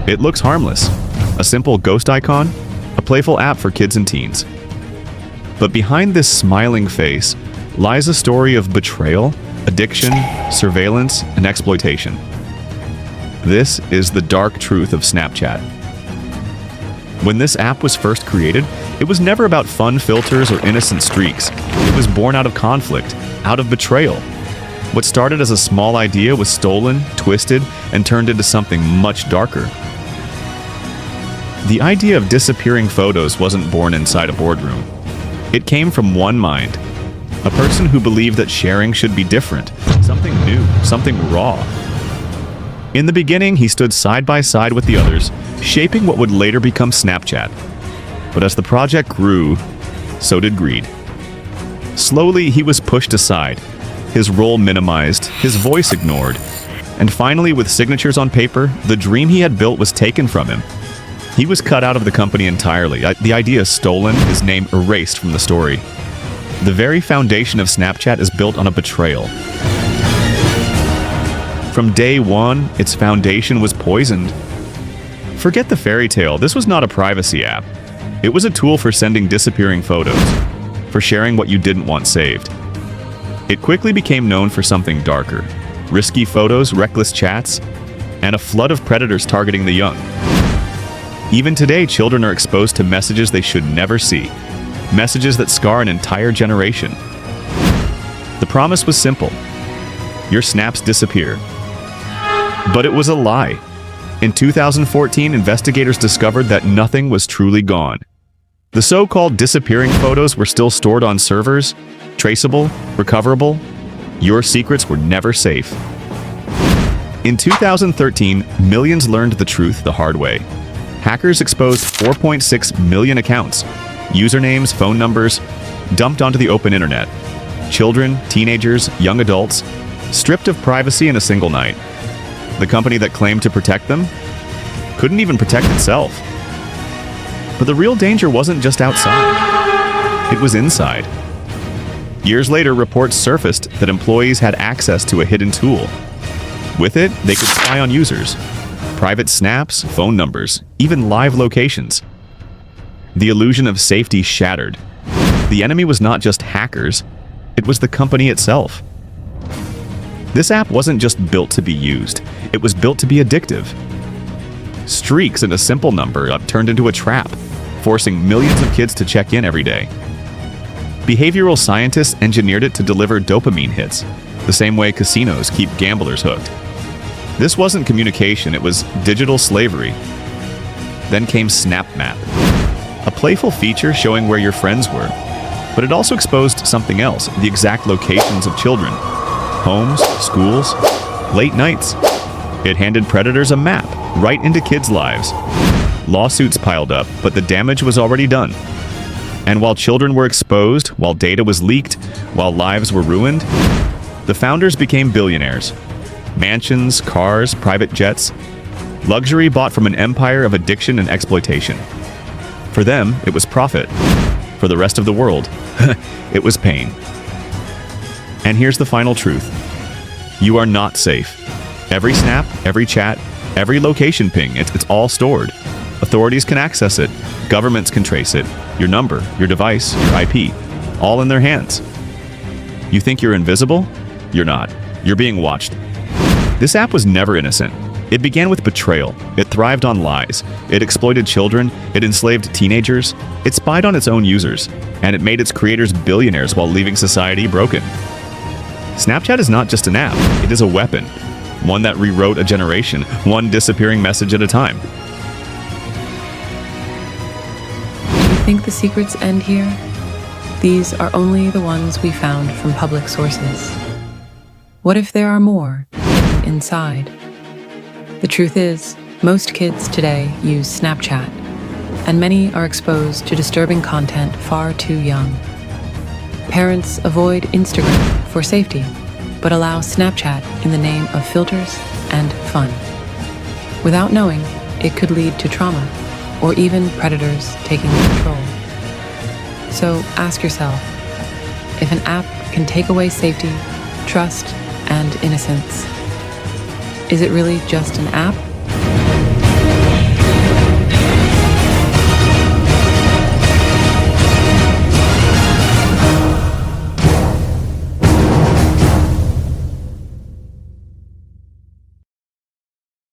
It looks harmless. A simple ghost icon, a playful app for kids and teens. But behind this smiling face lies a story of betrayal, addiction, surveillance, and exploitation. This is the dark truth of Snapchat. When this app was first created, it was never about fun filters or innocent streaks. It was born out of conflict, out of betrayal. What started as a small idea was stolen, twisted, and turned into something much darker. The idea of disappearing photos wasn't born inside a boardroom. It came from one mind, a person who believed that sharing should be different, something new, something raw. In the beginning, he stood side by side with the others, shaping what would later become Snapchat. But as the project grew, so did greed. Slowly, he was pushed aside, his role minimized, his voice ignored, and finally, with signatures on paper, the dream he had built was taken from him. He was cut out of the company entirely, the idea stolen, his name erased from the story. The very foundation of Snapchat is built on a betrayal. From day one, its foundation was poisoned. Forget the fairy tale, this was not a privacy app. It was a tool for sending disappearing photos, for sharing what you didn't want saved. It quickly became known for something darker: risky photos, reckless chats, and a flood of predators targeting the young. Even today, children are exposed to messages they should never see, messages that scar an entire generation. The promise was simple: your snaps disappear. But it was a lie. In 2014, investigators discovered that nothing was truly gone. The so-called disappearing photos were still stored on servers, traceable, recoverable. Your secrets were never safe. In 2013, millions learned the truth the hard way. Hackers exposed 4.6 million accounts, usernames, phone numbers, dumped onto the open internet. Children, teenagers, young adults, stripped of privacy in a single night. The company that claimed to protect them couldn't even protect itself. But the real danger wasn't just outside. It was inside. Years later, reports surfaced that employees had access to a hidden tool. With it, they could spy on users. Private snaps, phone numbers, even live locations. The illusion of safety shattered. The enemy was not just hackers, it was the company itself. This app wasn't just built to be used, it was built to be addictive. Streaks in a simple number turned into a trap, forcing millions of kids to check in every day. Behavioral scientists engineered it to deliver dopamine hits, the same way casinos keep gamblers hooked. This wasn't communication, it was digital slavery. Then came SnapMap, a playful feature showing where your friends were. But it also exposed something else, the exact locations of children. Homes, schools, late nights. It handed predators a map right into kids' lives. Lawsuits piled up, but the damage was already done. And while children were exposed, while data was leaked, while lives were ruined, the founders became billionaires. Mansions, cars, private jets. Luxury bought from an empire of addiction and exploitation. For them, it was profit. For the rest of the world, it was pain. And here's the final truth. You are not safe. Every snap, every chat, every location ping, it's all stored. Authorities can access it. Governments can trace it. Your number, your device, your IP, all in their hands. You think you're invisible? You're not. You're being watched. This app was never innocent. It began with betrayal. It thrived on lies. It exploited children. It enslaved teenagers. It spied on its own users. And it made its creators billionaires while leaving society broken. Snapchat is not just an app. It is a weapon. One that rewrote a generation, one disappearing message at a time. Do you think the secrets end here? These are only the ones we found from public sources. What if there are more hidden inside? The truth is, most kids today use Snapchat, and many are exposed to disturbing content far too young. Parents avoid Instagram for safety, but allow Snapchat in the name of filters and fun. Without knowing, it could lead to trauma, or even predators taking control. So ask yourself, if an app can take away safety, trust, and innocence, is it really just an app?